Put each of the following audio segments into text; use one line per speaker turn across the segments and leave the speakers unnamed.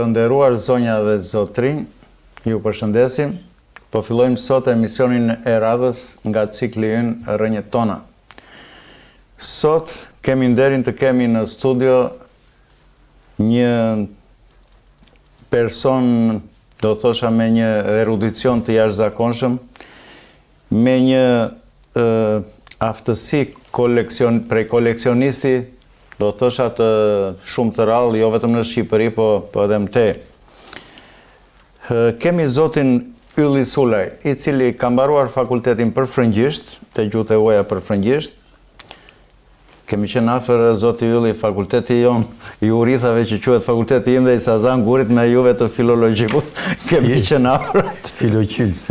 Të nderuar zonja dhe zotrinj, ju përshëndesim. Po fillojmë sot emisionin e radhës nga cikli ynë Rënjet tona. Sot kemi nderin të kemi në studio një person, do thosha, me një erudicion të jashtëzakonshëm, me një aftësi prej koleksionisti, do thosha të shumë të rallë, jo vetëm në Shqipëri, po edhe më tej. Kemi zotin Ylli Sulaj, i cili ka mbaruar fakultetin për frëngjisht, të gjuhët e huaja për frëngjisht. Kemi qenë afër zoti Ylli, fakulteti jon i urithave që quhet fakulteti im dhe i Sazan Gurit me juve të filologjikut. Kemi qenë afër.
Filoqyls.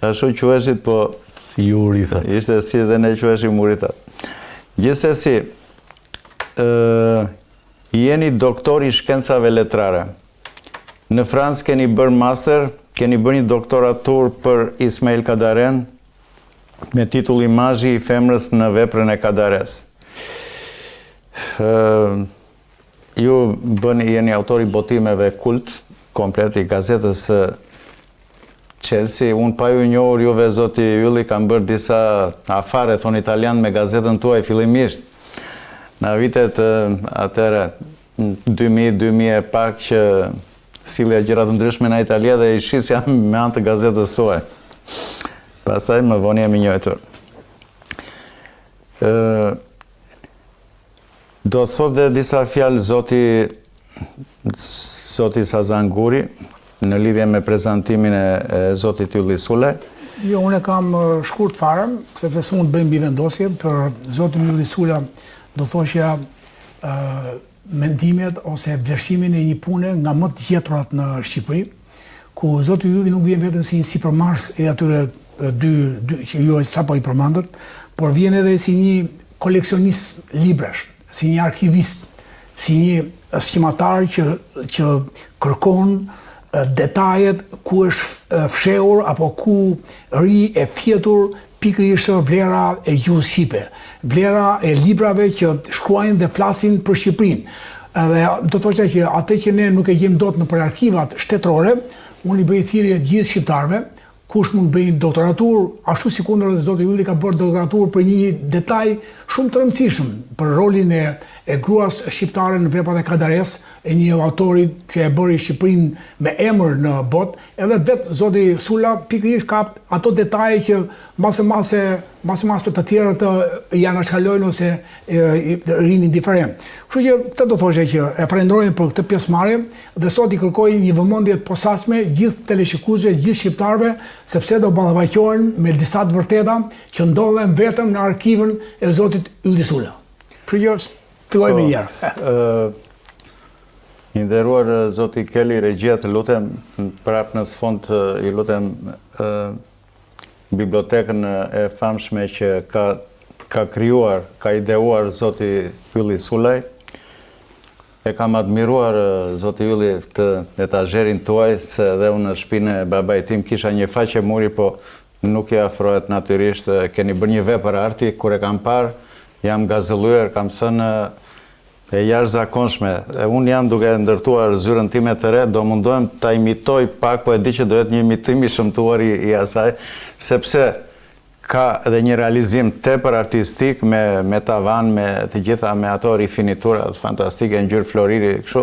Ashtu quheshit, po
si ju urithat.
Ishte si dhe ne quheshim urithat. Gjithsesi, jeni doktor i shkencave letrare. Në Francë keni bërë master, keni bërë një doktoratur për Ismail Kadaren me titull Imazhi i femrës në veprën e Kadares. Ju jeni autori botimeve kult, komplet i gazetës Chelsea. Unë pa ju njohur juve, zoti Ylli, kam bërë disa afare, thon italian, me gazetën tuaj fillimisht. Në vitet atëre, 2000 e pak që sillja gjëra të ndryshme në Italia dhe i shisja me anë të gazetës tuaj. Pastaj më vonë jemi njohur. Do të thotë disa fjalë zoti Sazan Guri në lidhje me prezantimin e zotit Ylli Sulaj.
Jo, unë kam shkurt fare, sepse s'mund të bëjmë bivendosje për zotin Ylli Sulaj, do thoshja mendimet ose vlerësimin e një pune nga më të gjeturat në Shqipëri, ku zoti Ylli nuk vjen vetëm si një sipërmarrës e atyre dy që ju sapo i përmendët, por vjen edhe si një koleksionist libresh, si një arkivist, si një skimatar që kërkon detajet ku është fshehur apo ku ri e fjetur pikërisht vlera e gjuhës shqipe, vlera e librave që shkruajnë dhe flasin për Shqipërinë. Edhe do të thoshte që atë që ne nuk e gjejmë dot nëpër arkivat shtetërore, unë i bëj thirrje gjithë shqiptarëve, kush mund bëjnë doktoratur, ashtu si kundër dhe zoti Ylli ka bërë doktoratur për një detaj shumë të rëndësishëm për rolin e gruas shqiptare në veprat e Kadares, e një autori që e bëri Shqipërinë me emër në botë, edhe vetë zoti Sula pikërisht ka ato detaje që mase të tjerët janë shkalojnë ose rinë indiferent. Kështu që këtë do thoshe që e falenderojmë për këtë pjesëmarrje dhe sot i kërkoj një vëmendje të posaçme gjithë teleshikuesve, gjithë shqiptarëve, sepse do ballafaqohen me disa të vërteta që ndodhen vetëm në arkivën e zotit Ylli Sulaj. Kështu që fillojmë një herë.
I nderuar zoti Kelly Regjia, të lutem prap në sfond, i lutem bibliotekën e famshme që ka krijuar, ka ideuar zoti Ylli Sulaj. E kam admiruar zoti Ylli këtë etazherin tuaj, se edhe unë në shtëpinë e babait tim kisha një faqe muri, po nuk i afrohet natyrisht. Keni bërë një vepër arti, kur e kam parë, jam gazëlluar, kam thënë e jashtëzakonshme. Unë jam duke ndërtuar zyrën time të re, do mundohem ta imitoj pak, po e di që do jetë një imitim i shëmtuar i asaj, sepse ka edhe një realizim tepër artistik me tavan, me të gjitha, me ato rifinitura fantastike, ngjyrë floriri, kështu.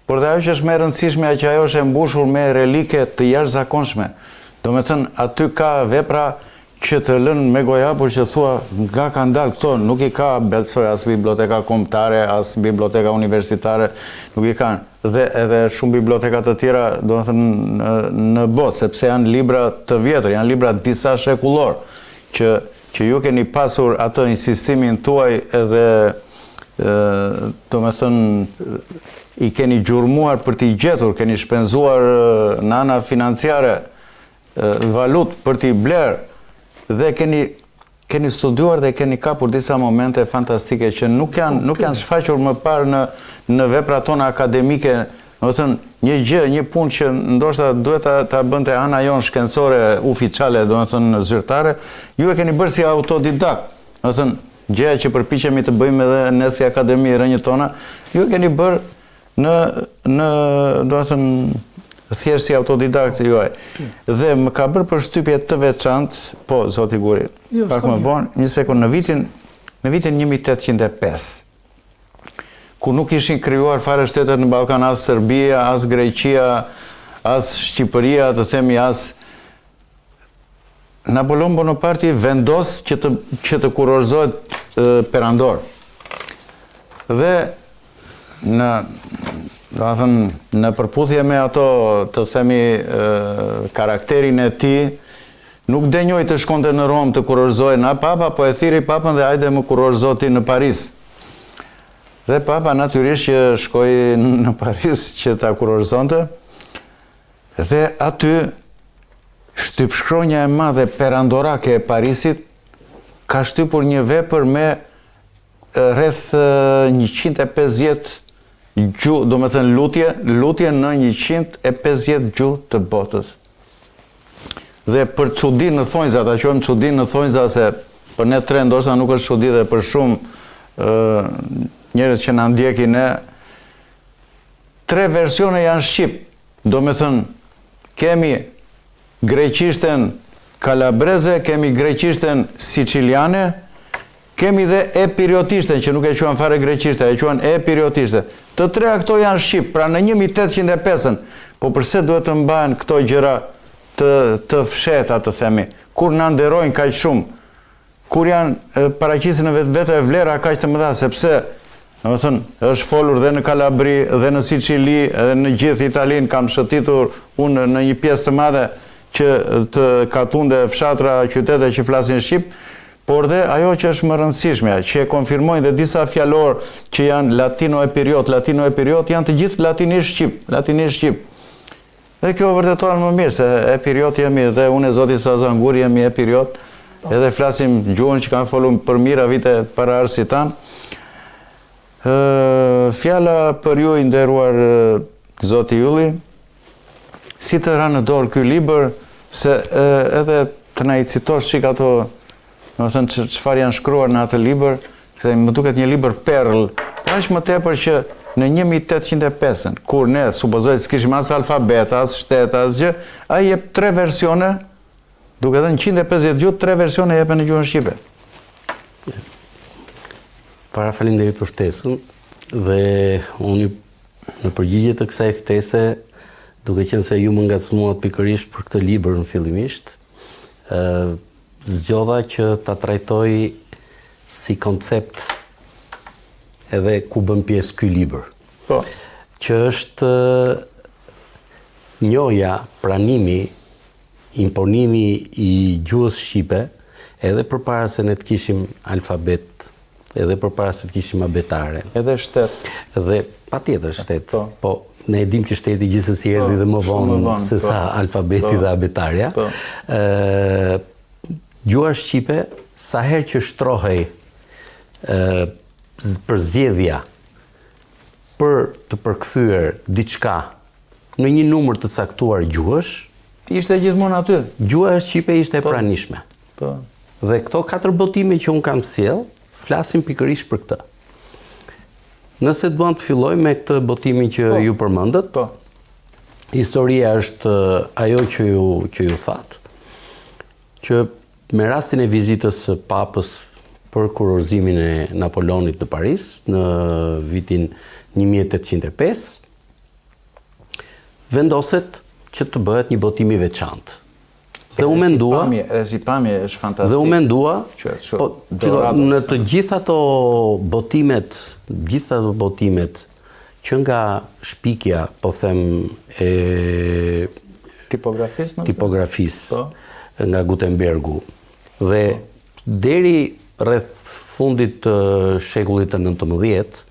Por dhe ajo që është më e rëndësishme që ajo është e mbushur me relike të jashtëzakonshme. Do me thënë, aty ka vepra që të lënë me gojapur që thua nga ka ndalë këto, nuk i ka Belçoj as biblioteka kombëtare, as biblioteka universitare, nuk i kanë. Dhe edhe shumë biblioteka të tjera, do të thënë, në botë, sepse janë libra të vjetër, janë libra disa shekullor, që ju keni pasur atë insistimin tuaj edhe, do me thënë, i keni gjurmuar për t'i gjetur, keni shpenzuar në ana financiare, valut për t'i blerë, dhe keni studiuar dhe keni kapur disa momente fantastike që nuk janë shfaqur më parë në veprat tona akademike. Do të thënë, një gjë, një punë që ndoshta duhet ta bënte ana jonë shkencore oficiale, do të thënë zyrtare, ju e keni bërë si autodidakt. Do të thënë, gjëja që përpiqemi të bëjmë edhe ne si Akademi e Rënjët tona, ju e keni bërë në do të thënë thjesht si autodidakt juaj. Dhe më ka bërë përshtypje të veçantë, po zoti Guri. Pak më vonë, një sekond, në vitin 1805, ku nuk ishin krijuar fare shtetet në Ballkan, as Serbia, as Greqia, as Shqipëria, të themi as Napoleon Bonaparte vendos që të kurorzohet perandor. Dhe në përputhje me ato, të themi, karakterin e tij, nuk denjoj të shkonte në Rom të kurorzohej na papa, po e thiri papën dhe hajde më kurorzo ti në Paris. Dhe papa natyrisht që shkoi në Paris që ta kurorzonte. Dhe aty shtypshkronja e madhe perandorake e Parisit ka shtypur një vepër me rreth 150 gjuhë, do me thënë lutje në 150 gjuhë të botës. Dhe për çudi në thonjza, ta quajmë çudi në thonjza, se për ne tre ndoshta nuk është çudi dhe për shumë njerëz që na ndjekin ne, 3 versione janë shqip. Do me thënë, kemi greqishten kalabreze, kemi greqishten siciliane, kemi dhe epiriotishten, që nuk e quajnë fare greqishte, e quajnë epiriotishte. Të 3 këto janë shqip, pra në 1805-ën. Po përse duhet të mbahen këto gjëra të fsheta, të themi, kur na nderojnë kaq shumë, kur janë paraqisin në vetë vlera kaq të mëdha, sepse është folur dhe në Kalabri, dhe në Sicili, dhe në gjithë Italinë, kam shëtitur unë në një pjesë të madhe që të katunde fshatra qytete që flasin shqip, por dhe ajo që është më rëndësishme, që e konfirmojnë dhe disa fjalor që janë latino-epiriot janë të gjithë latinisht shqip. Dhe kjo vërtetohet më mirë, se epiriot jemi dhe unë e Zotit Sazan Guri jemi epiriot, edhe flasim gjuhën që kanë folur për mira vite para arsit tanë. Fjala për ju i nderuar Zoti Ylli, si të ra në dorë ky libër, se edhe të na i citosh çik ato, domethënë çfarë janë shkruar në atë libër, se më duket një libër perl, aq më tepër që në 1805-ën, kur ne supozoj të s'kishim as alfabet, as shtet, as gjë, ai jep 3 versione, duke dhënë 150 gjuhë, 3 versione jepen në gjuhën shqipe.
Para faleminderit për ftesën, dhe unë në përgjigje të kësaj ftese, duke qenë se ju më ngacmuat pikërisht për këtë libër në fillimisht, zgjodha që ta trajtoj si koncept edhe ku bën pjesë ky libër.
Po.
Që është njoja, pranimi, imponimi i gjuhës shqipe, edhe përpara se ne të kishim alfabet, edhe përpara se të kishim abetare.
Edhe shtet.
Edhe patjetër shtet. Po ne e dim që shteti gjithsesi erdhi dhe më vonë se sa alfabeti dhe abetarja. Gjuha shqipe, sa herë që shtrohej për zgjedhja për të përkthyer diçka në një numër të caktuar gjuhësh,
ishte gjithmonë aty.
Gjuha shqipe ishte e pranishme.
Po.
Dhe këto 4 botime që un kam sjell, flasin pikërisht për këtë. Nëse duam të filloj me këtë botimin që ju përmendët, historia është ajo që ju thatë, që me rastin e vizitës së papës për kurorzimin e Napoleonit në Paris në vitin 1805, vendoset që të bëhet një botim i veçantë. Dhe u mendua,
si pamje është fantastik.
Dhe u mendua, në të gjitha ato botimet, që nga shpikja, po them, e tipografisë nga Gutenbergu, dhe deri rreth fundit të shekullit të 19,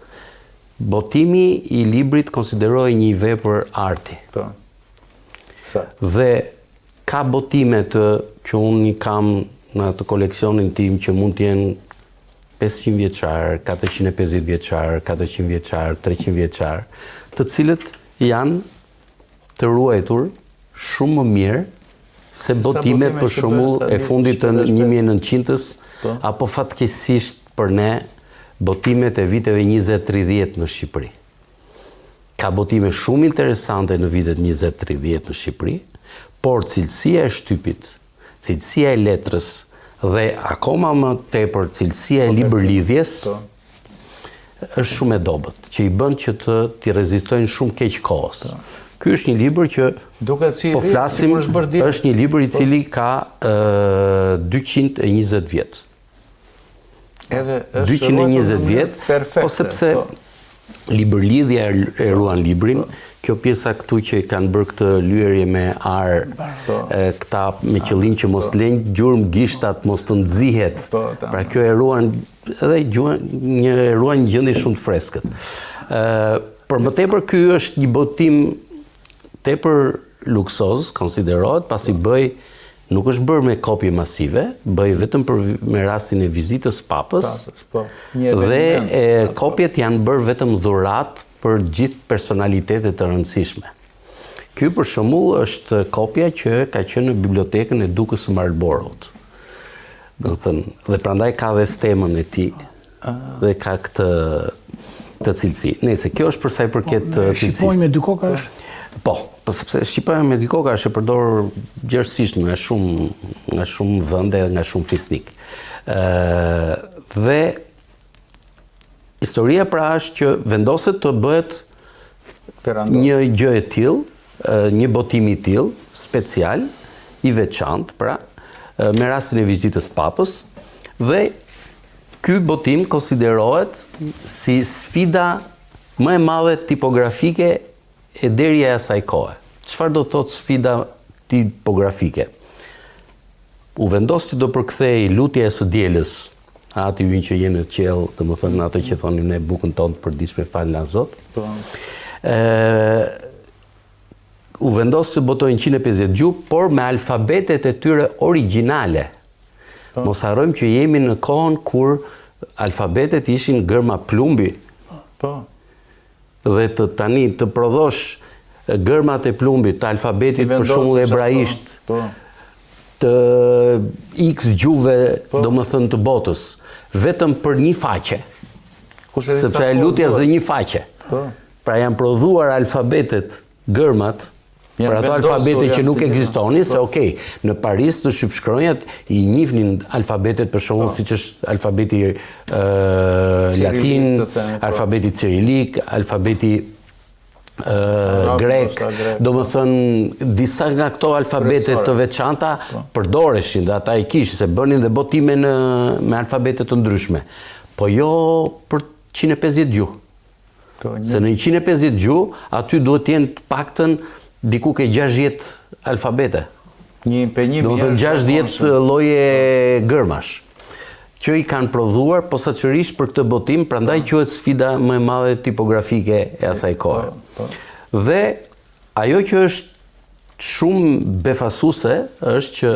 botimi i librit konsiderohej një vepër arti. Dhe ka botime që unë kam në atë koleksionin tim që mund të jenë 500 vjeçar, 450 vjeçar, 400 vjeçar, 300 vjeçar, të cilët janë të ruajtur shumë më mirë se botimet për shembull e fundit të 1900-s, apo fatkeqësisht për ne botimet e viteve 20-30 në Shqipëri. ka botime shumë interesante në vitet 20-30 në Shqipëri, por cilësia e shtypit, cilësia e letrës dhe akoma më tepër cilësia e libërlidhjes është shumë e dobët, që i bën që t'i rezistojnë shumë keq kohës. Ky është një libër që po flasim, është një libër i cili ka 220 vjet.
Edhe
220 vjet, po sepse libërlidhja e ruan librin, kjo pjesa këtu që kanë bërë këtë lyerje me ar, këta me qëllim që mos lënë gjurmë gishtat, mos të nxihet. Pra kjo e ruan edhe ruan një gjendje shumë të freskët. Por më tepër ky është një botim tepër luksoz, konsiderohet, pasi nuk është bërë me kopje masive, bëj vetëm me rastin e vizitës papës, dhe kopjet janë bërë vetëm dhurat për gjithë personalitetet të rëndësishme. Ky për shembull është kopja që ka qenë në bibliotekën e Dukës së Marlborough. Dhe prandaj ka dhe stemën e tij dhe ka këtë cilësi. Nëse kjo është për sa i përket cilësisë.
Shqipoj me dy koka është?
Po, sepse shqipoja me dy koka është e përdor gjerësisht nga shumë vende, nga shumë fisnik. Dhe historia pra është që vendoset të bëhet një gjë e tillë, një botim i tillë, special, i veçantë, pra, me rastin e vizitës papës, dhe ky botim konsiderohet si sfida më e madhe tipografike e derja e asaj kohe. Çfarë do thotë sfida tipografike? U vendos që do përkthej Lutja e së dielës, ati ju që jenë në qelë, domethënë ato që thonim ne bukën tonë të përditshme falna Zot. U vendos që botojnë 150 gjuhë, por me alfabetet e tyre origjinale. Mos harrojmë që jemi në kohën kur alfabetet ishin gërma plumbi. Dhe tani të prodhosh gërmat e plumbit, të alfabetit për shembull hebraisht, të X gjuhëve, domethënë të botës, vetëm për një faqe. Sepse e lutja zë një faqe. Pra janë prodhuar alfabetet, gërmat, për ato alfabete që nuk ekzistonin, se okej, në Paris të shqipshkronjat i njihnin alfabetet për shembull siç është alfabeti latin, alfabeti cirilik, alfabeti grek, domethënë disa nga këto alfabete të veçanta përdoreshin dhe ata i kishin se bënin dhe botime me alfabete të ndryshme. Po jo për 150 gjuhë. Se në 150 gjuhë aty duhet të jenë të paktën diku ke 60 alfabete. Do të 60 lloje gërmash që i kanë prodhuar posaçërisht për këtë botim, prandaj quhet sfida më e madhe tipografike e asaj kohe. Dhe ajo që është shumë befasuese është që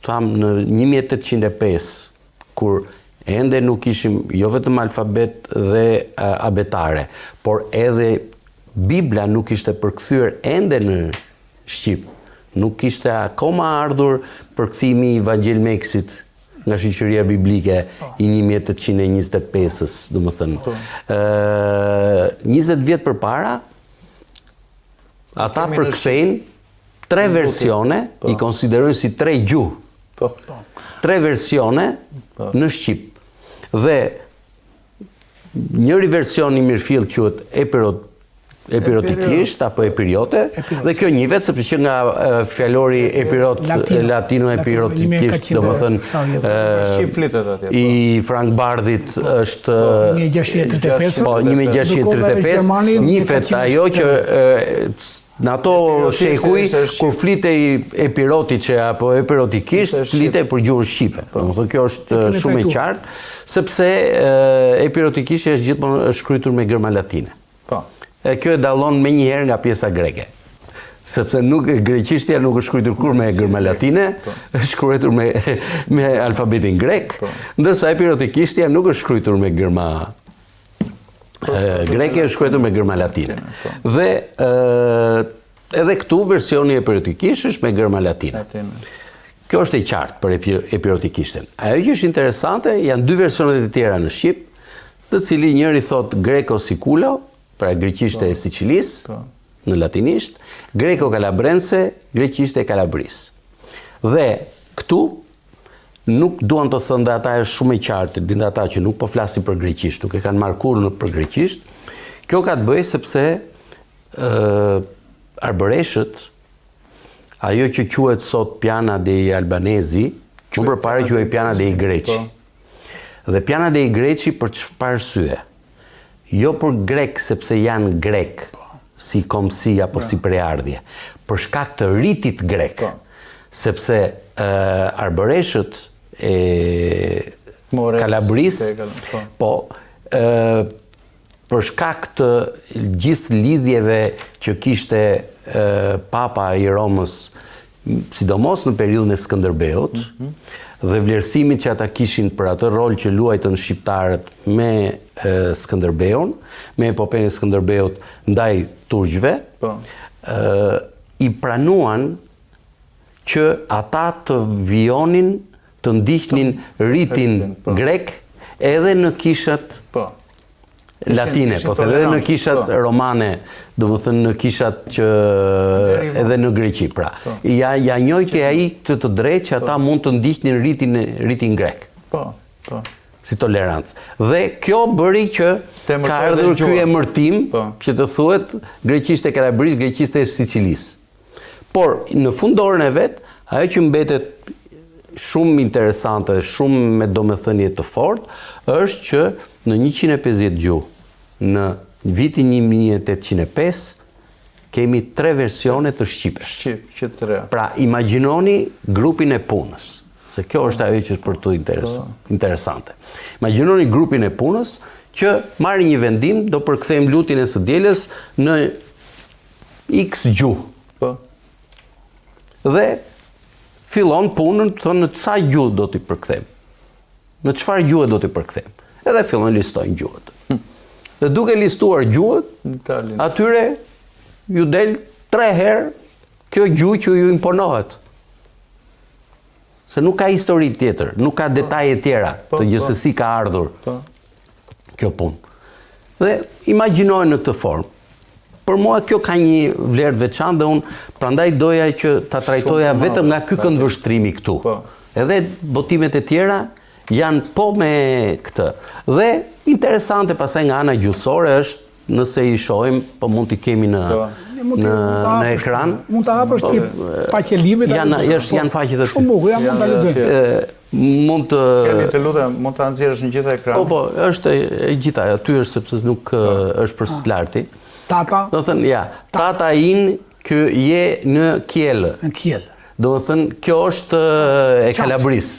tham në 1805 kur ende nuk ishim jo vetëm alfabet dhe abetare, por edhe Bibla nuk ishte përkthyer ende në Shqip. Nuk ishte akoma ardhur përkthimi i Vangel Meksit nga shoqëria biblike i 1825-s, domethënë. 20 vjet përpara ata përkthejnë 3 versione, i konsiderojnë si 3 gjuhë. 3 versione në Shqip. Dhe njëri version i mirëfill quhet epirotikisht apo epiriote, dhe kjo njihet sepse që nga fjalori epirot latino epirotikisht, domethënë i Frank Bardhit është
1635.
Po 1635 njihet ajo që në ato shekuj, kur flitej epirotice apo epirotikisht, flitej për gjuhën shqipe. Domethënë kjo është shumë e qartë, sepse epirotikisht është gjithmonë shkruar me gërma latine. Kjo e dallon menjëherë nga pjesa greke. Sepse greqishtja nuk është shkruar kur me gërma latine, është shkruar me alfabetin grek, ndërsa epirotikishtja nuk është shkruar me gërma greke, është shkruar me gërma latine. Dhe edhe këtu versioni epirotikisht është me gërma latine. Kjo është e qartë për epirotikishten. Ajo që është interesante janë 2 versionet e tjera në Shqip, të cili njëri thot Greko Sikulo pra greqisht e Sicilisë, në latinisht, greko-kalabrense, greqisht e Kalabrisë. Dhe këtu, nuk duan të thënë dhe ata e shumë e qartë, dinda ata që nuk po flasin për greqisht, nuk e kanë marrë kurrë për greqisht. Kjo ka të bëjë sepse arbëreshët, ajo që quhet sot Piana dei Albanesi, më përpara quhej Piana dei Greci. Dhe Piana dei Greci për çfarë arsye? Jo për grek sepse janë grek, si komsi apo si preardhje, për shkak të ritit grek, sepse arbëreshët e Kalabrisë, për shkak të gjithë lidhjeve që kishte Papa i Romës, sidomos në periudhën e Skënderbeut, dhe vlerësimit që ata kishin për atë rol që luajtën shqiptarët me Skënderbeun, me epopenë e Skënderbeut ndaj turqve, i pranuan që ata të vijonin, të ndiqnin ritin grek edhe në kishat latine, po edhe në kishat romane, do më thënë në kishat që edhe në Greqi, pra. Ja njojti ai të drejtë që ata mund të ndiqnin ritin grek. Si tolerancë. Dhe kjo bëri që ka ardhur ky emërtim që të thuhet greqisht e Kalabrisë, greqisht e Sicilisë. Por në fundorën e vet, ajo që mbetet shumë interesante, shumë me domethënie të fortë, është që në 150 gjuhë, në vitin 1805, kemi 3 versione të shqipesh. Pra, imagjinoni grupin e punës, se kjo është ajo që është për tu interesante. Imagjinoni grupin e punës që marrë një vendim, do përkthejmë lutin e së dielës në X gjuhë. Dhe fillon punën, thonë në sa gjuhë do t'i përkthejmë. Në çfarë gjuhë do t'i përkthejmë. Edhe fillon listojnë gjuhët. Dhe duke listuar gjuhët, atyre ju del 3 herë kjo gjuhë që ju imponohet. Se nuk ka histori tjetër, nuk ka detaje tjera të gjë se si ka ardhur kjo punë. Dhe imagjinojnë në këtë formë. Për mua kjo ka një vlerë veçantë dhe unë prandaj doja që ta trajtoja vetëm nga ky këndvështrimi këtu. Edhe botimet e tjera janë po me këtë. Dhe interesante pastaj nga ana gjuhësore është, nëse i shohim, po mund t'i kemi në ekran.
Mund ta hapësh ti faqe librit.
Janë faqet e
shumë bukur, mund ta lexoj.
Mund të
të lutem, mund ta nxjerrësh në gjithë ekran.
Po, është e gjitha, aty është sepse nuk është për larti.
Tata?
Do thënë, ja, tata in kë je në kjellë.
Në kjellë.
Do thënë, kjo është e Kalabrisë.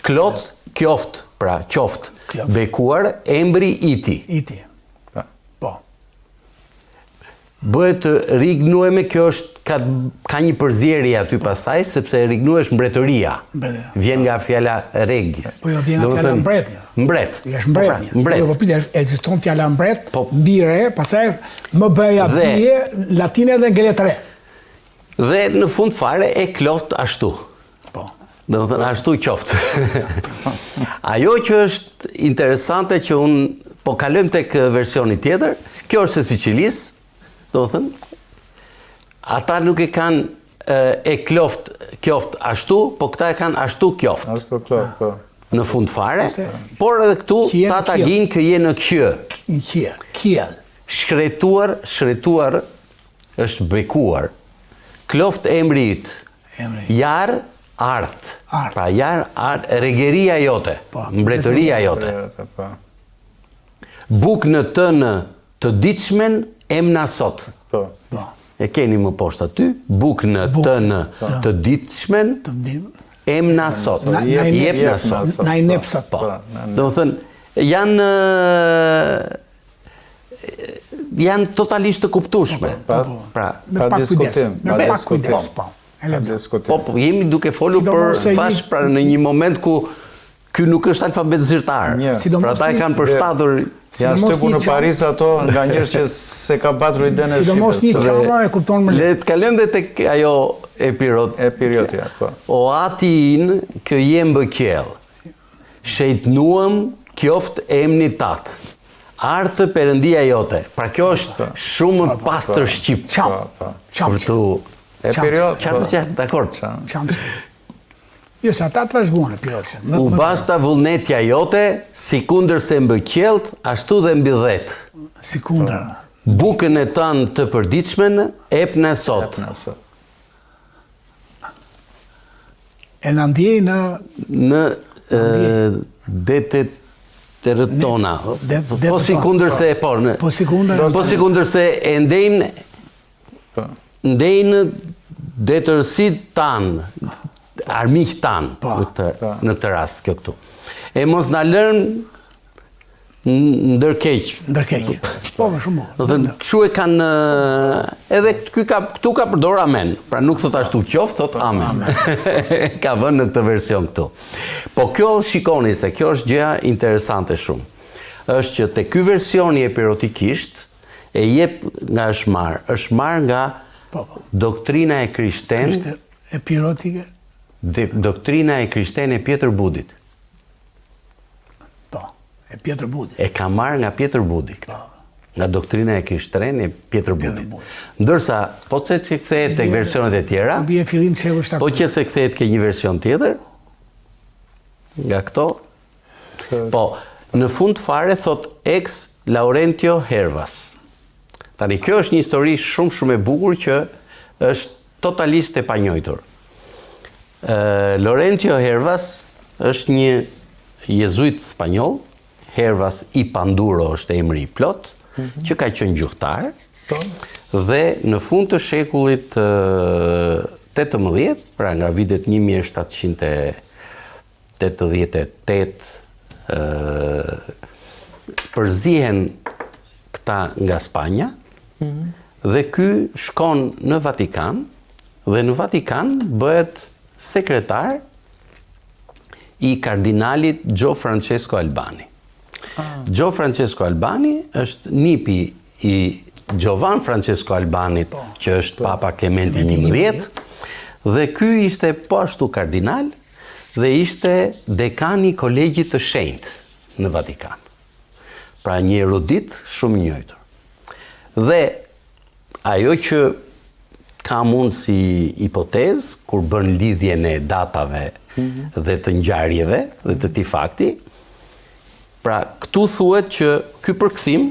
Klot, kjoft, pra, qoft. Bekuar, embri iti.
Iti. Po.
Bëhet rignueme, kjo është, ka një përzierje aty pastaj, sepse rignuesh mbretëria. Vjen nga fjala regis.
Po jo, vjen nga fjala mbret.
Mbret.
Është mbret. Jo, po pita, ekziston fjala mbret, mbire, pastaj më bëja bie, latine dhe ngele 3.
Dhe në fund fare e kloft ashtu.
Po.
Do të thënë ashtu qoftë. Ajo që është interesante që unë po kalojmë tek versioni tjetër, kjo është e Sicilisë, do të thënë, ata nuk e kanë e kjoft ashtu, po këta e kanë ashtu kjoft.
Ashtu kloft, po.
Në fund fare, por edhe këtu tata gjinë kë je në kjë.
Në kjë, kjell.
Shkretuar është bekuar. Kloft emri yt. Jar art. Pra jar art, regeria jote, mbretëria jote. Buk në të në të ditëshmen emna sot. E keni më poshtë aty, buk në të në të ditëshmen emna sot. Jep në sot.
Na i nep sot.
Do më thënë, janë totalisht të kuptueshme.
Pa diskutim.
Me pak kujdes, po.
Po, jemi duke folur për fash pra në një moment ku ky nuk është alfabet zyrtar. Pra ata e kanë përshtatur.
Janë shtypur në Paris ato nga njerëz që se ka patur idenë e Shqipërisë.
Sidomos një çamar e kupton më lehtë.
Le të kalojmë dhe tek ajo
epirotja, po.
O ati in kë jem bë kjell. Shejtnuam kjoft emni tat. Artë perëndia jote. Pra kjo është shumë pastër shqip. Për tu...
E period...
Qartësja, dakord.
Jo, se ata trashguan e periodisë.
U basta vullnetja jote, si kundër se mbi qellt, ashtu dhe mbi dhet.
Si kundër.
Bukën e tanë të përditshmen, epna sot.
E në ndjej
në detet të rëtona. Po si kundër se
Po si
kundër se e ndejnë detërësit tanë, armiq tanë në këtë rast kjo këtu. E mos na lërnë ndërkeq.
Po, më shumë.
Kështu e kanë, edhe këtu ka përdor amen. Pra nuk thot ashtu qoftë, thot amen. Ka vënë në këtë version këtu. Po kjo shikoni se kjo është gjëja interesante shumë. Është që te ky versioni epirotikisht e jep nga është marrë nga doktrina e krishterë
epirotike.
Doktrina e krishterë e Pjetër Budit.
E Pjetër Budi.
E ka marrë nga Pjetër Budi këtë. Nga doktrina e krishterë e Pjetër Budit. Ndërsa, po që kthehet tek versionet e tjera, po që se kthehet ke një version tjetër, nga këto, po, në fund fare thot ex Laurentio Hervas. Tani, kjo është një histori shumë e bukur që është totalisht e panjohur. Laurentio Hervas është një jezuit spanjoll, Hervas i Panduro është emri i plot, që ka qenë gjuhtar, dhe në fund të shekullit 18, pra nga vitet 1788, përzihen këta nga Spanja, dhe ky shkon në Vatikan, dhe në Vatikan bëhet sekretar i kardinalit Gio Francesco Albani. Gio Francesco Albani është nipi i Giovan Francesco Albanit, që është Papa Clementi XI, dhe ky ishte po ashtu kardinal dhe ishte dekani i kolegjit të shenjtë në Vatikan. Pra një erudit shumë i njohur. Dhe ajo që ka mund si hipotezë kur bën lidhjen e datave dhe të ngjarjeve dhe të këtij fakti, pra këtu thuhet që ky përkthim,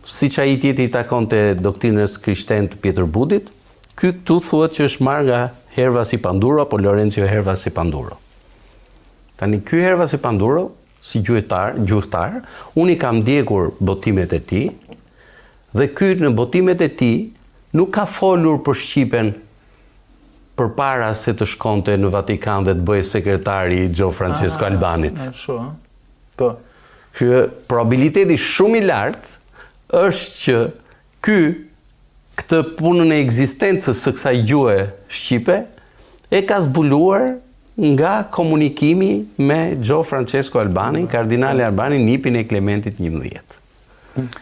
siç ai tjetri i takonte doktrinës krishterë të Pjetër Budit, këtu thuhet që është marrë nga Hervas i Panduro apo Lorenzo Hervas i Panduro. Tani ky Hervas i Panduro, si gjuhtar, unë i kam ndjekur botimet e tij, dhe ky në botimet e tij nuk ka folur për Shqipen përpara se të shkonte në Vatikan dhe të bëjë sekretari i Gio Francesco Albanit. Që probabiliteti shumë i lartë është që këtë punën e ekzistencës së kësaj gjuhe shqipe e ka zbuluar nga komunikimi me Gio Francesco Albani, kardinali Albani, nipin e Klementit XI.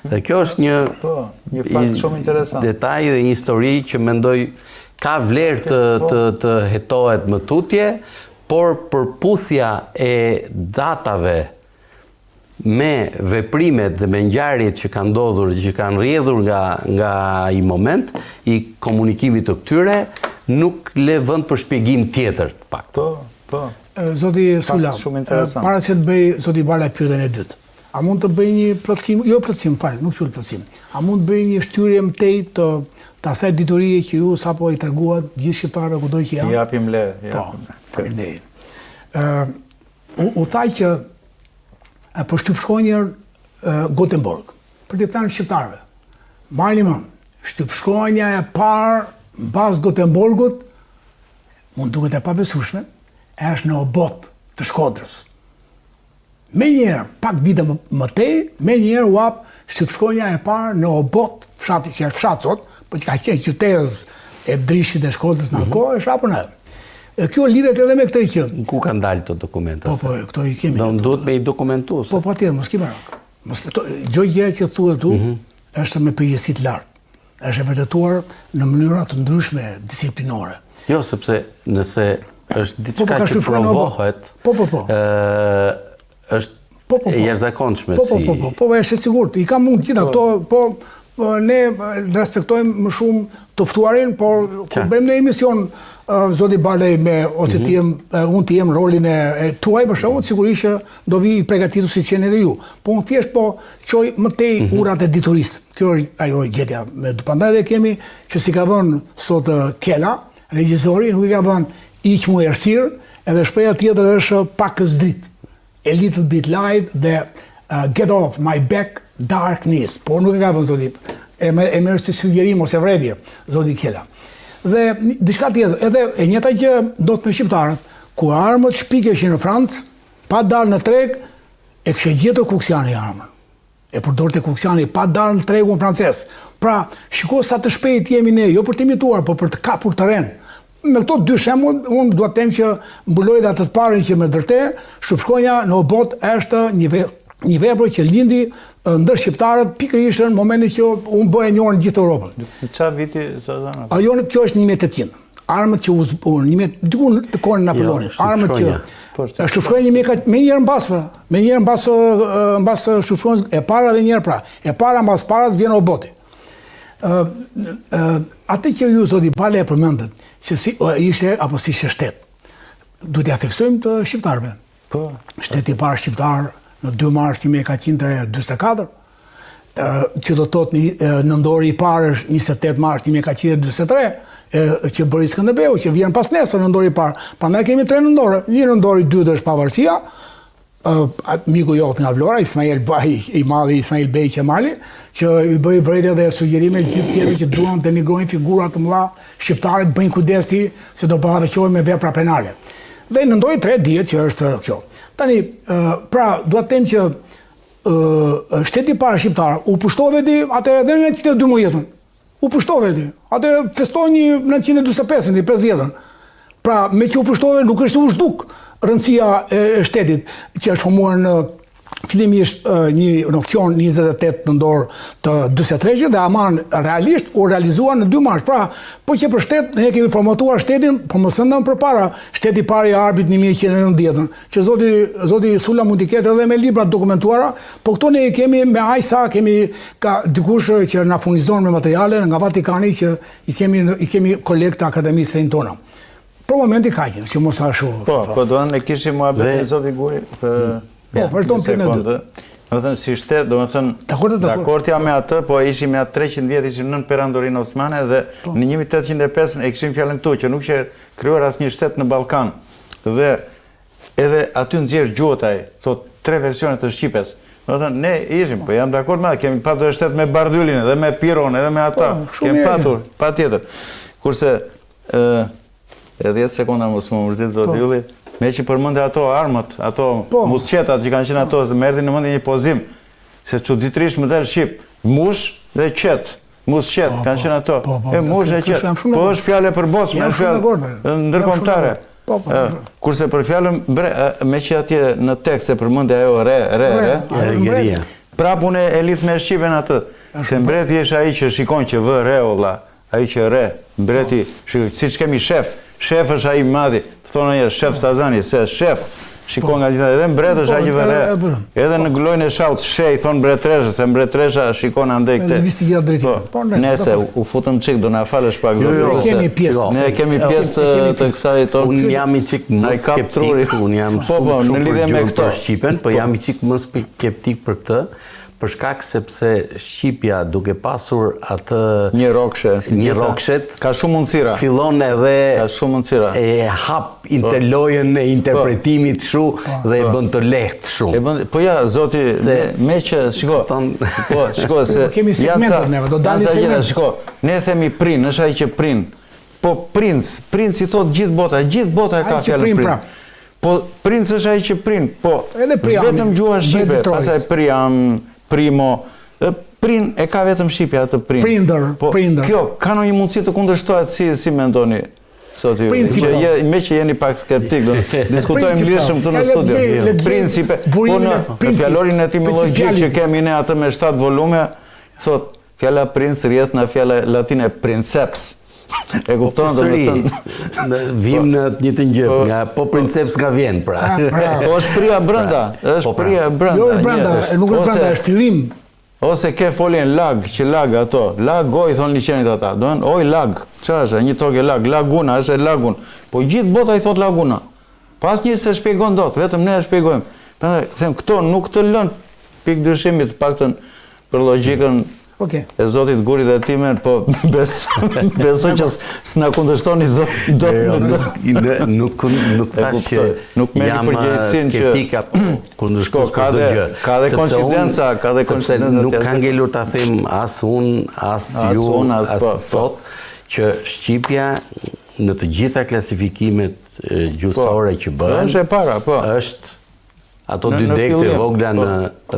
Dhe kjo është një
fakt shumë interesant.
Detaj dhe një histori që mendoj ka vlerë të hetohet më tutje, por përputhja e datave me veprimet dhe me ngjarjet që kanë ndodhur, që kanë rrjedhur nga i moment i komunikimit të këtyre, nuk le vend për shpjegim tjetër të paktë.
Zoti Sula, para se të bëj zoti Bala pyetjen e dytë. A mund të bëj një plotësim, jo plotësim fal, nuk quhet plotësim. A mund të bëj një shtyrie më tej të asaj diturie që ju sapo i treguat gjithë shqiptarëve kudo që janë?
Japim le.
Po, faleminderit. U thaj që për shtypshkronjën Gothenburg, për të thënë shqiptarëve, marrni mend, shtypshkronja e parë mbas Gothenburgut, mund duket e pabesueshme, është në Obot të Shkodrës. Me njerë, pak vite më tej, me njerë u hap shtypshkronja e parë në Obot, fshati që është fshat sot, po që ka qenë qytetës e Drishtit e Shkodrës në kohë, është hapur në. Kjo lidhet edhe me këtë që...
Ku kanë dalë të dokumenta?
Po, këto i kemi.
Duhet me i dokumentu.
Po, tjetër, mos kemi rakë. Gjoj gjë që thuhet tu, është me përgjegjësi të lartë. Është e vërtetuar në mënyra të ndryshme disiplinore.
Jo, sepse nëse është diçka që provohet, është e jashtëzakonshme si.
Po, është e sigurt. I kam mund gjitha këto, po ne respektojmë më shumë të ftuarin, por kur bëjmë në emision zoti Balej ose unë të jem rolin e tuaj për shkakun, sigurisht që do vi i përgatitur siç jeni edhe ju. Po unë thjesht çoj më tej urat e diturisë. Kjo është ajo gjetja. Prandaj dhe kemi që si ka vënë sot Kela, regjisori, nuk i ka vënë iq mu errësirë, edhe shpreha tjetër është pakës dritë. A little bit light dhe get off my back darkness. Por nuk e ka vënë zoti. E merr si sugjerim ose vredhje zoti Kela. Dhe diçka tjetër, edhe e njëjta gjë ndodh me shqiptarët, ku armët shpikeshin në Francë, pa dalë në treg, e kishte gjetur Kuksiani armën. E përdorte Kuksiani pa dalë në tregun francez. Pra, shiko sa të shpejt jemi ne, jo për të imituar, por për të kapur terren. Me këto dy shembull, unë dua të them që mbuloj atë të parën që me vërtet, shupshkonja në Obot është një vepër që lindi ndër shqiptarët pikërisht në momentin që unë bëja njohur në gjithë Europën.
Në çfarë viti Zazana?
Ajo kjo është 1800. Armët që diku të kohën e Napoleonit. Armët që shupshkonja me njëherë mbas shupshkonjës e para dhe njëherë pra. E para mbas parat vjen Oboti. Atë që ju zoti Bale e përmendet, që si ishte apo si ishte shtet, duhet ja theksojmë të shqiptarëve.
Po.
Shteti i parë shqiptar në 2 mars 1444, që do të thotë nëndori i parë është 28 mars 1443, që bëri Skënderbeu, që vjen pas nesër nëndori i parë. Prandaj kemi 3 nëndore. Një nëndor i dytë është pavarësia, miku jot nga Vlora, Ismail Baj, i madhi Ismail Bej Qemali, që i bëi vërejtje dhe sugjerime gjithë tjerë që duan të migrojnë figura të mëdha shqiptare, të bëjnë kujdesi se do ballafaqohen me vepra penale. Dhe nëndoi 3 dihet që është kjo. Tani, pra, dua të them që shteti i parë shqiptar u pushtoveti atë edhe në 1912. U pushtoveti. Atë festoi në 1945, në 50-ën. Pra, me që u pushtove nuk është u zhduk rëndësia e shtetit, që është formuar në fillimisht një nokcion 28 nëndor të 43 dhe aman realisht u realizuar në 2 mars. Pra, po që për shtet, ne kemi formatuar shtetin, po më sëndëm për para shteti pari arbit 1990, që zoti Sula mund t'i ketë edhe me libra dokumentuara, po këto ne kemi me ajsa, kemi ka dikush që na furnizon me materiale nga Vatikani që i kemi kolekta akademisë tona. Për momenti kaqen, që mos ashu.
Po doan e kishim muhabet me zoti Guri për
vazhdon për në dy.
Domethënë si shtet, domethënë dakord jam me atë, po ishim me atë 300 vjet ishim nën perandorinë osmane dhe në 1805 e kishim fjalën këtu që nuk ishte krijuar asnjë shtet në Ballkan. Dhe edhe aty nxjerr gjuhëtaj, thot 3 versione të shqipes. Domethënë ne ishim, po jam dakord me atë, kemi patur shtet me Bardhylinë dhe me Piron edhe me ata. Kemi patur, patjetër. Kurse e 10 sekonda mos më mërzit zoti Ylli, me që përmende ato armët, ato musqetat që kanë qenë ato, më erdhi në mendje një pozim, se çuditërisht më del shqip, mush dhe qet, musqet kanë qenë ato. E mush dhe qet. Po është fjalë e përbosme, është fjalë ndërkombëtare. Kurse për fjalën me që atje në tekst e përmende ajo re, prap unë e lidh me shqipen atë, se mbreti është ai që shikon që vë re olla, ai që re, mbreti, siç kemi shef është ai i madhi, thonë njerëz shef Sazani, se shef shikon nga gjitha, edhe mbret është ai që vëre. Edhe në glojën e shaut shej thon mbretresha, se mbretresha shikon andej këtë. Nëse u futëm çik do na falësh pak zoti. Ne kemi pjesë të kësaj tonë.
Unë jam i çik më skeptik, unë jam shumë
në lidhje me këto
shqipen, po jam i çik më skeptik për këtë. Për shkak sepse Shqipja duke pasur atë
një rokshet ka shumë mundësira.
Fillon edhe
ka shumë mundësira.
E hap interlojën e interpretimit shu dhe e bën të lehtë shumë.
Po ja zoti me që shiko se
kemi segmentet neve, do dalin segmentet.
Shiko, ne themi prin, është ai që prin. Po princ i thot gjithë bota e ka fjalën prin. Po princ është ai që prin, po vetëm gjuha shqipe, pastaj priam, primo, prin e ka vetëm shqipja atë prin.
Prinder.
Kjo, ka në një mundësi të kundërshtohet si mendoni, sot ju? Me që jeni pak skeptik, do diskutojmë lirshëm të në studio. Principe, po në fjalorin etimologjik që kemi ne atë me 7 volume, thot, fjala princ rrjedh nga fjala latine princeps, E kupton domethënë.
Vim në një të gjë, nga po princeps nga vjen, pra.
Po është prija brenda, është prija brenda.
Jo është brenda, nuk është brenda, është fillim.
Ose ke foljen lag, që lag ato. Lag goj thon liçenit ata. Doan oj lag. Çfarë është? Një tokë lag, laguna është lagun. Po gjithë bota i thot laguna. Pas një se shpjegon dot, vetëm ne e shpjegojmë. Prandaj them këto nuk të lën pikë dyshimit paktën për logjikën e Zotit Gurit dhe timen, po besoj që s'na kundërshtoni Zot
nuk thash që jam skeptik apo kundërshtues për këtë gjë.
Ka dhe koincidenca,
nuk ka ngelur ta them as unë, as ju, as sot, që Shqipja në të gjitha klasifikimet gjuhësore që bëhen,
është e para, po.
Është ato dy dekte vogla në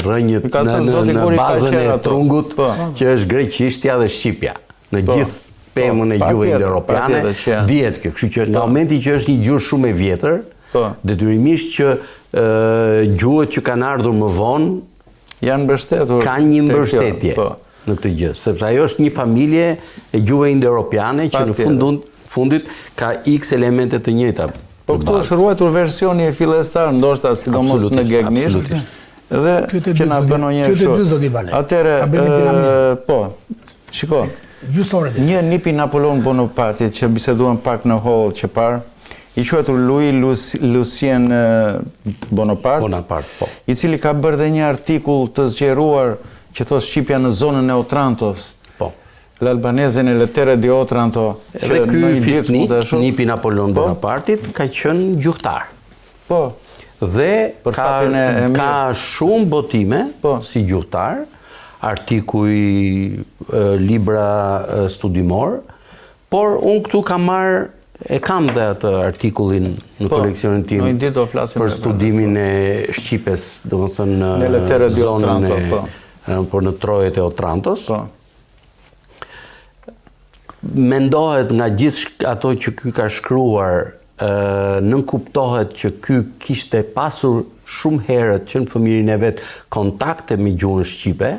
rrënjët, në bazën e trungut, që është greqishtja dhe shqipja. Në gjithë pemën e gjuhëve indo-europiane, dihet kjo. Kështu që në momenti që është një gjuhë shumë e vjetër, detyrimisht që gjuhët që kanë ardhur më vonë,
janë mbështetur.
Kanë një mbështetje në këtë gjë, sepse ajo është një familje e gjuhëve indo-europiane që në fundit ka X elemente të njëjta.
Po këtu është ruajtur versioni e fillestar, ndoshta sidomos në gegnisht, dhe që na bën një kështu. Atëre, po, shiko, një nipi Napoleon Bonapartit që biseduan pak në hall që parë, i quajtur Louis Lucien Bonaparte, i cili ka bërë dhe një artikull të zgjeruar që thos Shqipja në zonën e Otrantos. L'Albanese nelle terre di Otranto.
Edhe ky fisnik, nipi Napoleon Bonapartit, ka qenë gjuhtar.
Po.
Dhe ka shumë botime si gjuhtar, artikuj, libra studimor, por unë këtu kam kam dhe atë artikullin në koleksionin tim për studimin e Shqipes, do më thënë në zonën por në trojet e Otrantos. Mendohet nga gjithë ato që ky ka shkruar, nënkuptohet që ky kishte pasur shumë herët që në fëmirin e vetë kontakte me gjuhën shqipe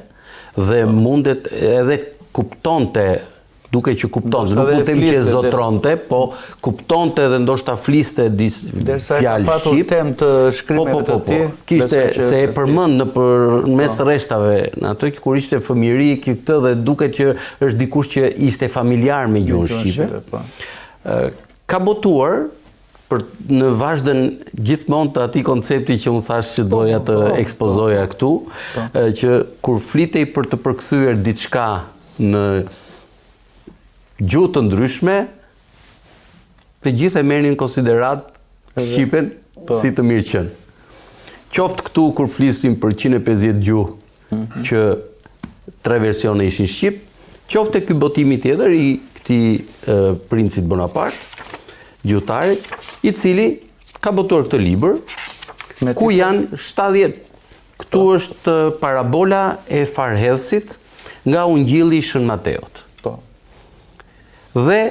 dhe mundet edhe kuptonte, duke që kuptonte, nuk mund të them që zotronte, po kuptonte dhe ndoshta fliste fjalë shqip. Kishte se e përmend në mes rreshtave, në ato kur ishte fëmijëri këtë dhe duket që është dikush që ishte familjar me gjuhën shqipe. Ka botuar në vazhdën gjithmonë të atij koncepti që unë thash që doja të ekspozoja këtu, që kur flitej për të përkthyer diçka në gjuhë të ndryshme, të gjithë e merrnin konsiderat Shqipen si të mirë qenë. Qoftë këtu kur flisim për 150 gjuhë që 3 versione ishin shqip, qoftë ky botimi tjetër i këtij princit Bonaparte, gjuhtarit, i cili ka botuar këtë libër, ku janë 70. Këtu është parabola e Farhelsit nga Ungjilli i Shën Mateut. Dhe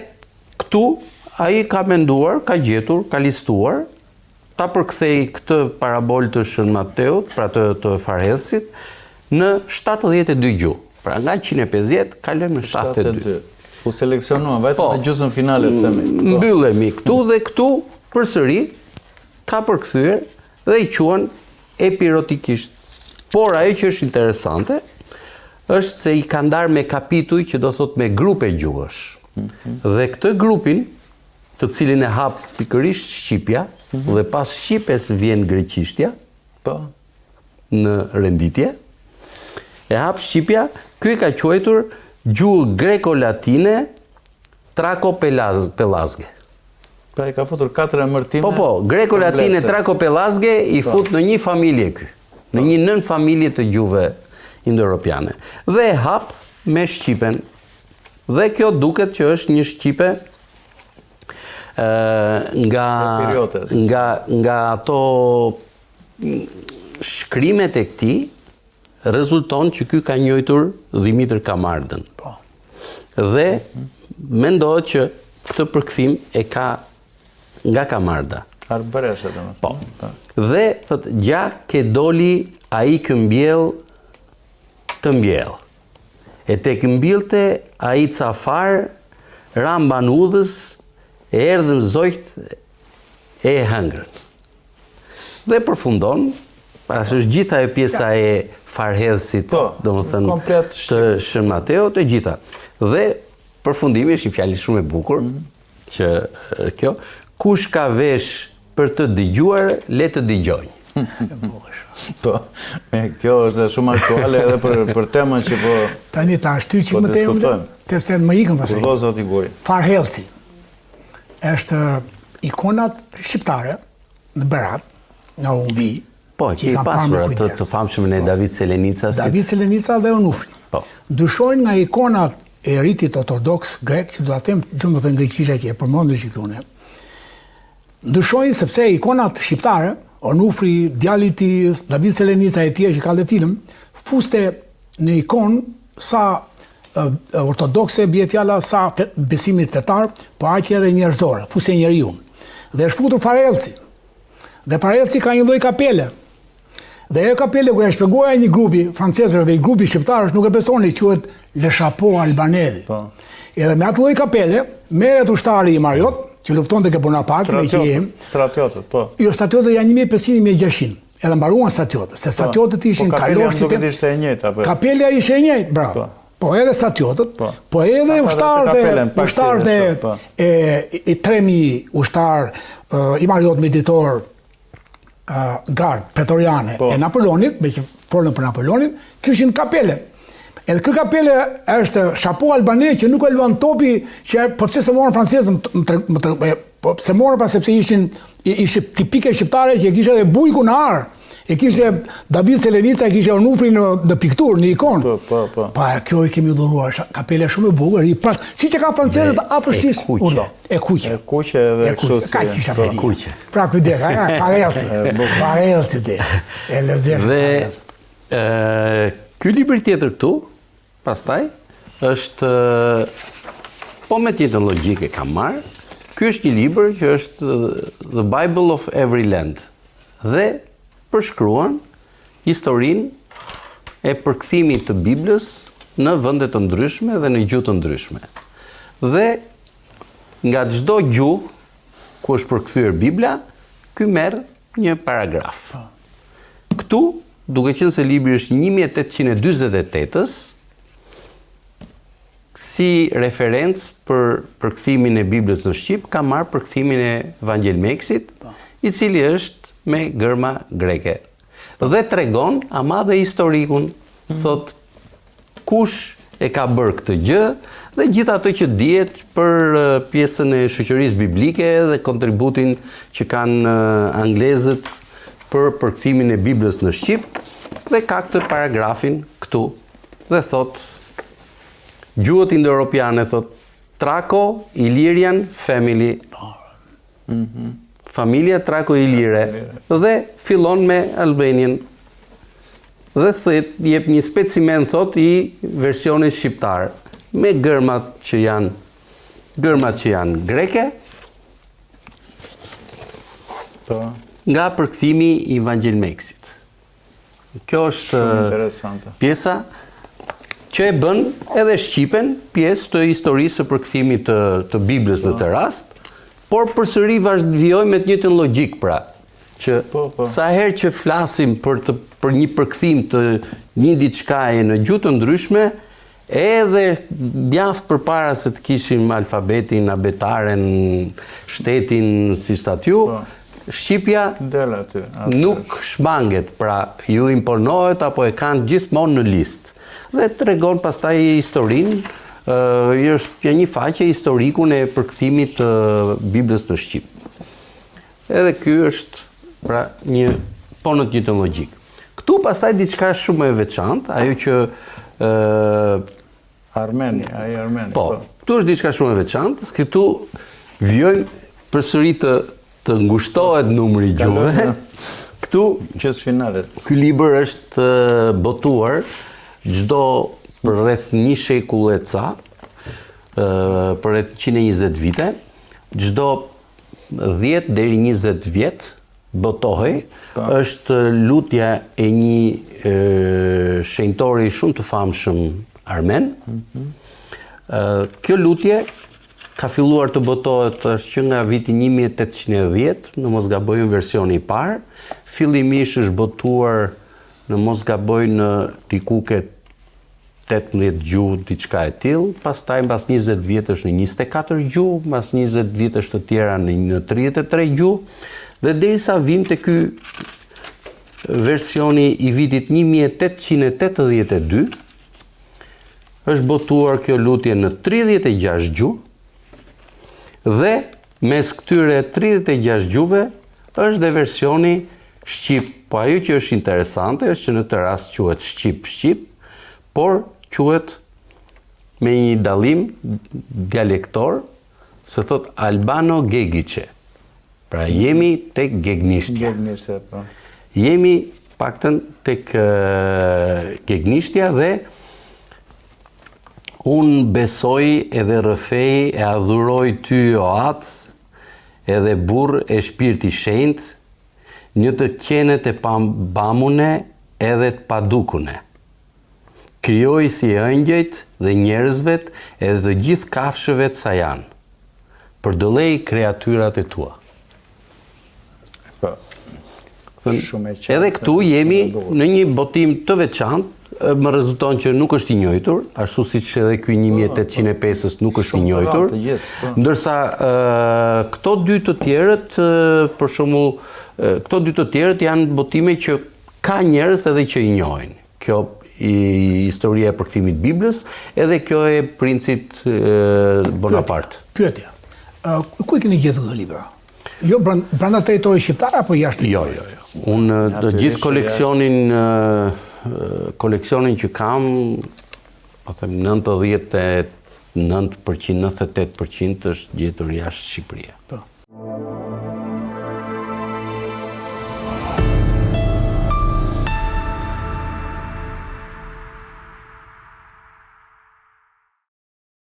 këtu ai ka menduar, ka gjetur, ka listuar, ta përkthej këtë parabolë të Shën Mateut, pra të Farhelsit, në 72 gjuhë. Pra nga 150 kalojmë në 72.
U seleksionuan vetëm në gjysmën finale të themi.
Mbyllemi këtu dhe këtu përsëri ka përkthyer dhe i quhen epirotikisht. Por ajo që është interesante është se i ka ndarë me kapituj që do thot me grupe gjuhësh. Dhe këtë grupin, të cilin e hap pikërisht Shqipja, dhe pas Shqipes vjen greqishtja, në renditje, e hap Shqipja, ky ka quajtur gjuhë greko-latine trako-pelazge.
Pra i ka futur 4 emërtime.
Po, greko-latine trako-pelazge i fut në një familje ky, në një nën familje të gjuhëve indo-europiane. Dhe e hap me Shqipen. Dhe kjo duket që është një Shqipe nga ato shkrimet e këtij rezulton që ky ka njohur Dimitër Kamardën. Dhe mendohet që këtë përkthim e ka nga Kamarda.
Arbëreshe domethënë.
Po. Dhe thot gja ke doli ai që mbjell të mbjell. E tek mbjellte ai cafar Ramban udhës, e erdhën zojt e hëngrën. Dhe përfundon, është gjitha e pjesa e farhedhësit, domethënë të Shën Mateut, e gjitha. Dhe përfundimi është një fjalë shumë e bukur, që kjo, kush ka vesh për të dëgjuar, le të dëgjojë.
Po, kjo është shumë aktuale edhe për temën që po
tani ta shty që më temë, të më ikën pasaj.
Kurdo zoti Guri.
Farhellësi është ikonat shqiptare në Berat, nga Unvi.
Po, që i pasur atë të famshëm e David Selenica.
David Selenica dhe Onufri.
Po.
Ndryshojnë nga ikonat e ritit ortodoks grek, që do ta them domethënë greqisha që e përmendën që këtu ne. Ndryshojnë sepse ikonat shqiptare, Onufri, djali i tij, David Selenica e tjerë që ka dhe film, fuste në ikonë sa ortodokse bie fjala sa besimit fetar, po aq edhe njerëzore, fuste njeriu. Dhe është futur farellësi. Dhe farellësi ka një lloj kapele. Dhe ajo kapele kur e shpjegoja një grupi francezëve dhe një grupi shqiptarësh nuk e besoni, quhet Le Chapeau Albanese.
Po.
Edhe me atë lloj kapele merret ushtari i Mariot, që luftonte ke Bonaparte me që
Stratiotët, po.
Jo, stratiotët janë 1500-1600. Edhe mbaruan stratiotët, se stratiotët ishin kalosh
që nuk ishte e njëjtë apo.
Kapela ishte e njëjtë, bravo. Po edhe stratiotët, po edhe ushtarët e 3000 ushtar i Mariot Meditor, gard pretoriane e Napoleonit, me që folën për Napoleonin, kishin kapele. Edhe kjo kapele është Chapeau Albanese që nuk e luan topi që po pse se morën francezët, po se morën pas sepse ishin tipike shqiptare që e kishte edhe bujku në ar. E kishte David Selenica, e kishte Onufri në pikturë, në ikonë.
Po.
Pa, kjo i kemi dhuruar, kapele shumë e bukur, siç e kanë francezët afërsisht. E kuqe.
E kuqe edhe kështu si.
Ka kisha kuqe. Pra kujdes, farellësi dhe. E lezet.
Dhe ky libër tjetër këtu, pastaj, është po me tjetër logjike kam marrë. Ky është një libër që është The Bible of Every Land. Dhe përshkruan historinë e përkthimit të Biblës në vende të ndryshme dhe në gjuhë të ndryshme. Dhe nga çdo gjuhë ku është përkthyer Bibla, ky merr një paragraf. Këtu, duke qenë se libri është 1848-ës, si referencë për përkthimin e Biblës në Shqip, ka marrë përkthimin e Vangel Meksit, i cili është me gërma greke. Dhe tregon ama dhe historikun, thot kush e ka bërë këtë gjë dhe gjithë ato që dihet për pjesën e shoqërisë biblike dhe kontributin që kanë anglezët për përkthimin e Biblës në Shqip, dhe ka këtë paragrafin këtu dhe thot gjuhët indo-europiane, thot Traco Illyrian Family. Familja Traco-Illyre, dhe fillon me Albanian. Dhe jep një specimen, thot, i versionit shqiptar, me gërmat që janë greke, nga përkthimi i Vangel Meksit. Kjo është pjesa që e bën edhe Shqipen pjesë të historisë së përkthimit të Biblës në të rast, por përsëri vazhdojmë me të njëjtën logjik, pra, që sa herë që flasim për një përkthim të një diçkaje në gjuhë të ndryshme, edhe mjaft përpara se të kishim alfabetin, abetaren, shtetin si statju, Shqipja nuk shmanget, pra ju imponohet apo e kanë gjithmonë në listë. Dhe tregon pastaj historinë, është një faqe historikun e përkthimit të Biblës në Shqip. Edhe ky është pra një po në të njëjtën logjik. Këtu pastaj diçka shumë e veçantë, ajo që
Armeni.
Po, këtu është diçka shumë e veçantë, se këtu vjojmë përsëri të ngushtohet numri i gjuhëve. Këtu
qës finalet.
Ky libër është botuar çdo për rreth një shekull e ca, për rreth 120 vite, çdo 10 deri 20 vjet botohej, është lutja e një shenjtori shumë të famshëm armen. Kjo lutje ka filluar të botohet është që nga viti 1810, në mos gaboj në versioni i parë, fillimisht është botuar në mos gaboj në dikuke 18 gjuhë, diçka e tillë, pastaj mbas 20 vjetësh në 24 gjuhë, mbas 20 vjetësh të tjera në 33 gjuhë, dhe derisa vim te ky versioni i vitit 1882, është botuar kjo lutje në 36 gjuhë, dhe mes këtyre 36 gjuhëve është dhe versioni shqip. Po ajo që është interesante është që në këtë rast quhet shqip, por quhet me një dallim dialektor, se thot Albano Gegice. Pra jemi tek gegnishtja.
Po.
Jemi paktën tek gegnishtja dhe unë besoj edhe rëfej e adhuroj ty o atë, edhe burr e shpirti shenjtë, një të qenet e pambamune edhe të padukune. Krijoj si ëngjëjt dhe njerëzvet edhe të gjithë kafshëve të sa janë. Përdëllej kreatyrat e tua. Edhe këtu jemi në një botim të veçantë, më rezulton që nuk është i njëjtur, ashtu siç edhe ky 1805-s nuk është i njëjtur, ndërsa këto dy të tjerët, për shembull, këto dy të tjerët janë botime që ka njerëz edhe që i njohin. Kjo i historia e përkthimit Biblës, edhe kjo e princit Bonaparte.
Pyetja. Ku e keni gjetur këtë libra? Jo brenda territorit shqiptar apo jashtë?
Jo. Unë të gjithë koleksionin që kam, po them 99%, 98% është gjetur jashtë Shqipëria.
Po.